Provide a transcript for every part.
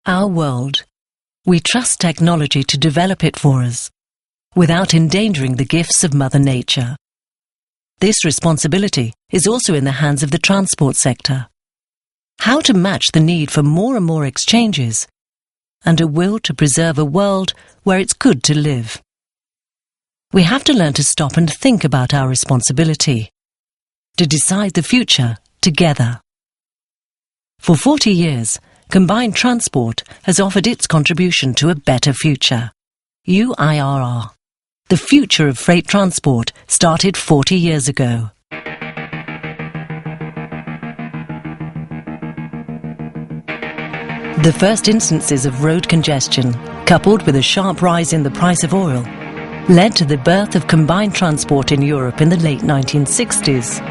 Our world. We trust technology to develop it for us, without endangering the gifts of Mother Nature. This responsibility is also in the hands of the transport sector. How to match the need for more and more exchanges, and a will to preserve a world where it's good to live. We have to learn to stop and think about our responsibility, to decide the future together. For 40 years, Combined Transport has offered its contribution to a better future. UIRR. The future of freight transport started 40 years ago. The first instances of road congestion, coupled with a sharp rise in the price of oil, led to the birth of combined transport in Europe in the late 1960s.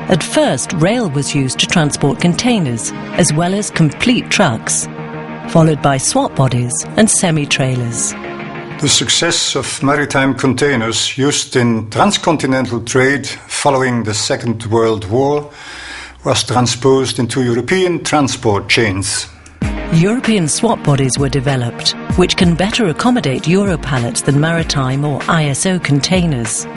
At first, rail was used to transport containers, as well as complete trucks, followed by swap bodies and semi-trailers. The success of maritime containers used in transcontinental trade following the Second World War was transposed into European transport chains. European swap bodies were developed, which can better accommodate Euro pallets than maritime or ISO containers.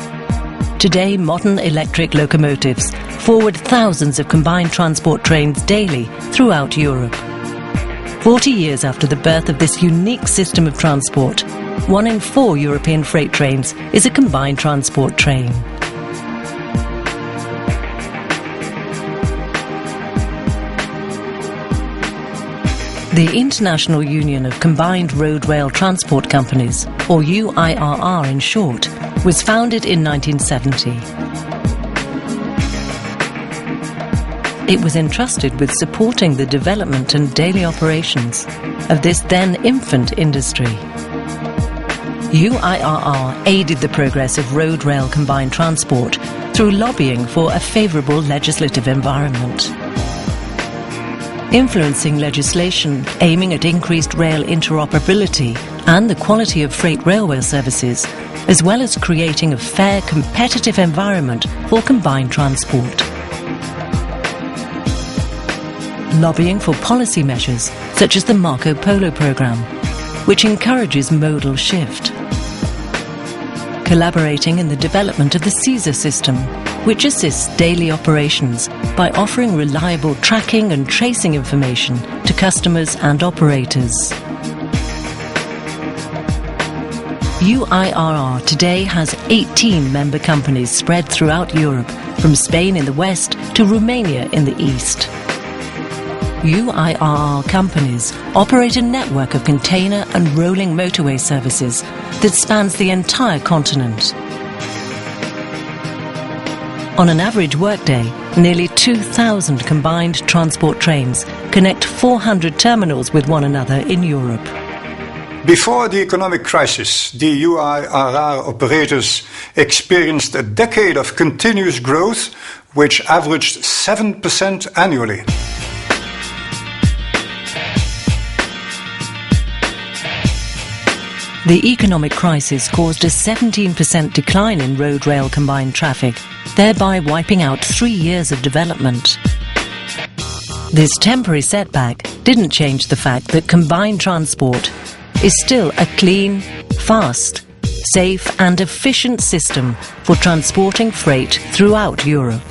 Today, modern electric locomotives forward thousands of combined transport trains daily throughout Europe. 40 years after the birth of this unique system of transport, 1 in 4 European freight trains is a combined transport train. The International Union of Combined Road Rail Transport Companies, or UIRR in short, was founded in 1970. It was entrusted with supporting the development and daily operations of this then infant industry. UIRR aided the progress of road-rail combined transport through lobbying for a favourable legislative environment. Influencing legislation aiming at increased rail interoperability and the quality of freight railway services, as well as creating a fair, competitive environment for combined transport. Lobbying for policy measures such as the Marco Polo programme, which encourages modal shift. Collaborating in the development of the CESAR system, which assists daily operations by offering reliable tracking and tracing information to customers and operators. UIRR today has 18 member companies spread throughout Europe, from Spain in the west to Romania in the east. UIRR companies operate a network of container and rolling motorway services that spans the entire continent. On an average workday, nearly 2,000 combined transport trains connect 400 terminals with one another in Europe. Before the economic crisis, the UIRR operators experienced a decade of continuous growth, which averaged 7% annually. The economic crisis caused a 17% decline in road-rail combined traffic, thereby wiping out 3 years of development. This temporary setback didn't change the fact that combined transport is still a clean, fast, safe and efficient system for transporting freight throughout Europe.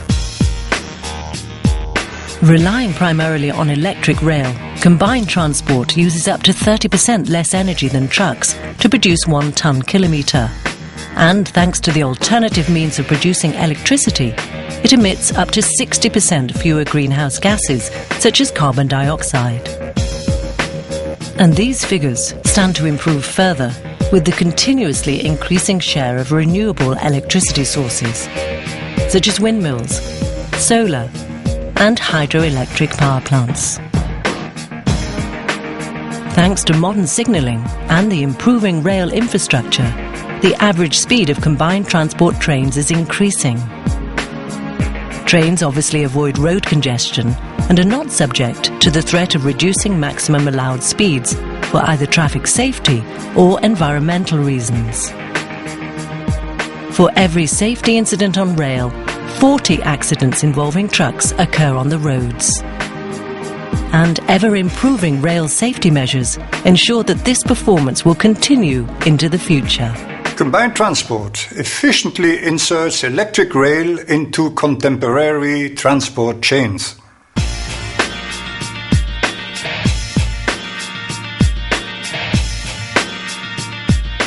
Relying primarily on electric rail, combined transport uses up to 30% less energy than trucks to produce 1 ton-kilometre. And thanks to the alternative means of producing electricity, it emits up to 60% fewer greenhouse gases, such as carbon dioxide. And these figures stand to improve further with the continuously increasing share of renewable electricity sources, such as windmills, solar, and hydroelectric power plants. Thanks to modern signalling and the improving rail infrastructure, the average speed of combined transport trains is increasing. Trains obviously avoid road congestion and are not subject to the threat of reducing maximum allowed speeds for either traffic safety or environmental reasons. For every safety incident on rail, 40 accidents involving trucks occur on the roads. and ever-improving rail safety measures ensure that this performance will continue into the future. Combined transport efficiently inserts electric rail into contemporary transport chains.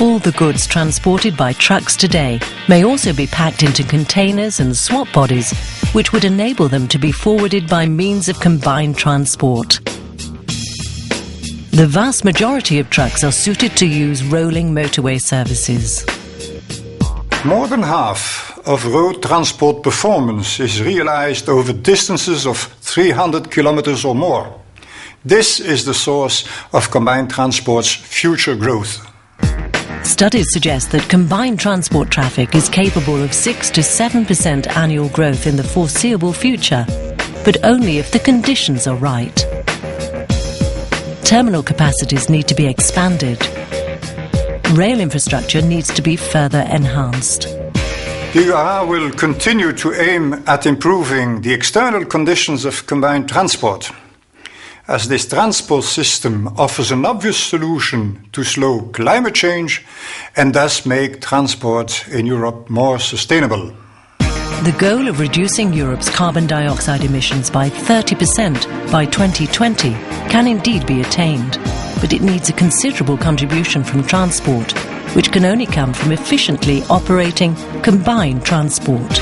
All the goods transported by trucks today may also be packed into containers and swap bodies, which would enable them to be forwarded by means of combined transport. The vast majority of trucks are suited to use rolling motorway services. More than half of road transport performance is realized over distances of 300 kilometers or more. This is the source of combined transport's future growth. Studies suggest that combined transport traffic is capable of 6 to 7% annual growth in the foreseeable future, but only if the conditions are right. Terminal capacities need to be expanded. Rail infrastructure needs to be further enhanced. The URA will continue to aim at improving the external conditions of combined transport, as this transport system offers an obvious solution to slow climate change and thus make transport in Europe more sustainable. The goal of reducing Europe's carbon dioxide emissions by 30% by 2020 can indeed be attained, but it needs a considerable contribution from transport, which can only come from efficiently operating combined transport.